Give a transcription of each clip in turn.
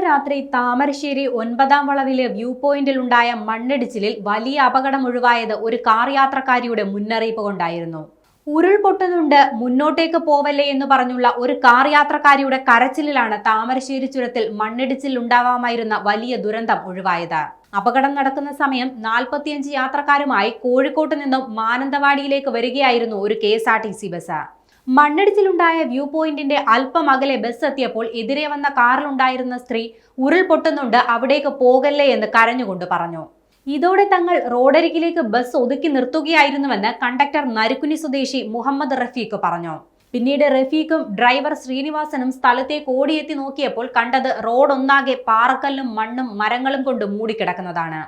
രാത്രി താമരശ്ശേരി 9-ാം വളവിലെ വ്യൂ പോയിന്റിലുണ്ടായ മണ്ണിടിച്ചിലിൽ വലിയ അപകടം ഒഴിവായത് ഒരു കാർ യാത്രക്കാരിയുടെ മുന്നറിയിപ്പ് കൊണ്ടായിരുന്നു. ഉരുൾപൊട്ടുന്നുണ്ട്, മുന്നോട്ടേക്ക് പോവല്ലേ എന്ന് പറഞ്ഞുള്ള ഒരു കാർ യാത്രക്കാരിയുടെ കരച്ചിലിലാണ് താമരശ്ശേരി ചുരത്തിൽ മണ്ണിടിച്ചിൽ ഉണ്ടാവാമായിരുന്ന വലിയ ദുരന്തം ഒഴിവായത്. അപകടം നടക്കുന്ന സമയം 45 യാത്രക്കാരുമായി കോഴിക്കോട്ട് നിന്നും മാനന്തവാടിയിലേക്ക് വരികയായിരുന്നു ഒരു KSRTC ബസ്. മണ്ണിടിച്ചിലുണ്ടായ വ്യൂ പോയിന്റിന്റെ അല്പം അകലെ ബസ് എത്തിയപ്പോൾ എതിരെ വന്ന കാറിലുണ്ടായിരുന്ന സ്ത്രീ ഉരുൾപൊട്ടുന്നുണ്ട്, അവിടേക്ക് പോകല്ലേ എന്ന് കരഞ്ഞുകൊണ്ട് പറഞ്ഞു. ഇതോടെ തങ്ങൾ റോഡരികിലേക്ക് ബസ് ഒതുക്കി നിർത്തുകയായിരുന്നുവെന്ന് കണ്ടക്ടർ നരുക്കുനി സ്വദേശി മുഹമ്മദ് റഫീഖ് പറഞ്ഞു. പിന്നീട് റഫീഖും ഡ്രൈവർ ശ്രീനിവാസനും സ്ഥലത്തേക്ക് ഓടിയെത്തി നോക്കിയപ്പോൾ കണ്ടത് റോഡൊന്നാകെ പാറക്കല്ലും മണ്ണും മരങ്ങളും കൊണ്ട് മൂടിക്കിടക്കുന്നതാണ്.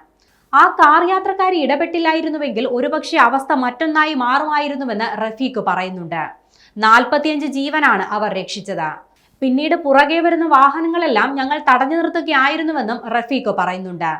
ആ കാർ യാത്രക്കാരി ഇടപെട്ടില്ലായിരുന്നുവെങ്കിൽ ഒരുപക്ഷെ അവസ്ഥ മറ്റൊന്നായി മാറുമായിരുന്നുവെന്ന് റഫീഖ് പറയുന്നുണ്ട്. 45 ജീവനാണ് അവർ രക്ഷിച്ചത്. പിന്നീട് പുറകെ വരുന്ന വാഹനങ്ങളെല്ലാം ഞങ്ങൾ തടഞ്ഞു നിർത്തുകയായിരുന്നുവെന്നും റഫീഖ് പറയുന്നുണ്ട്.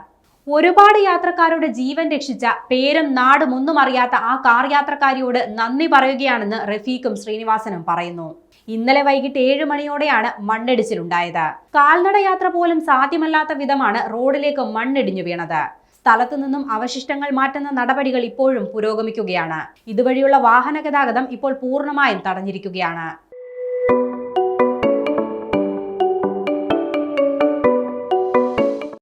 ഒരുപാട് യാത്രക്കാരുടെ ജീവൻ രക്ഷിച്ച പേരും നാടും ഒന്നും അറിയാത്ത ആ കാർ യാത്രക്കാരിയോട് നന്ദി പറയുകയാണെന്ന് റഫീഖും ശ്രീനിവാസനും പറയുന്നു. ഇന്നലെ വൈകിട്ട് 7 മണിയോടെയാണ് മണ്ണിടിച്ചിലുണ്ടായത്. കാൽനട യാത്ര പോലും സാധ്യമല്ലാത്ത വിധമാണ് റോഡിലേക്ക് മണ്ണിടിഞ്ഞു വീണത്. സ്ഥലത്തു നിന്നും അവശിഷ്ടങ്ങൾ മാറ്റുന്ന നടപടികൾ ഇപ്പോഴും പുരോഗമിക്കുകയാണ്. ഇതുവഴിയുള്ള വാഹന ഗതാഗതം ഇപ്പോൾ പൂർണ്ണമായും തടഞ്ഞിരിക്കുകയാണ്.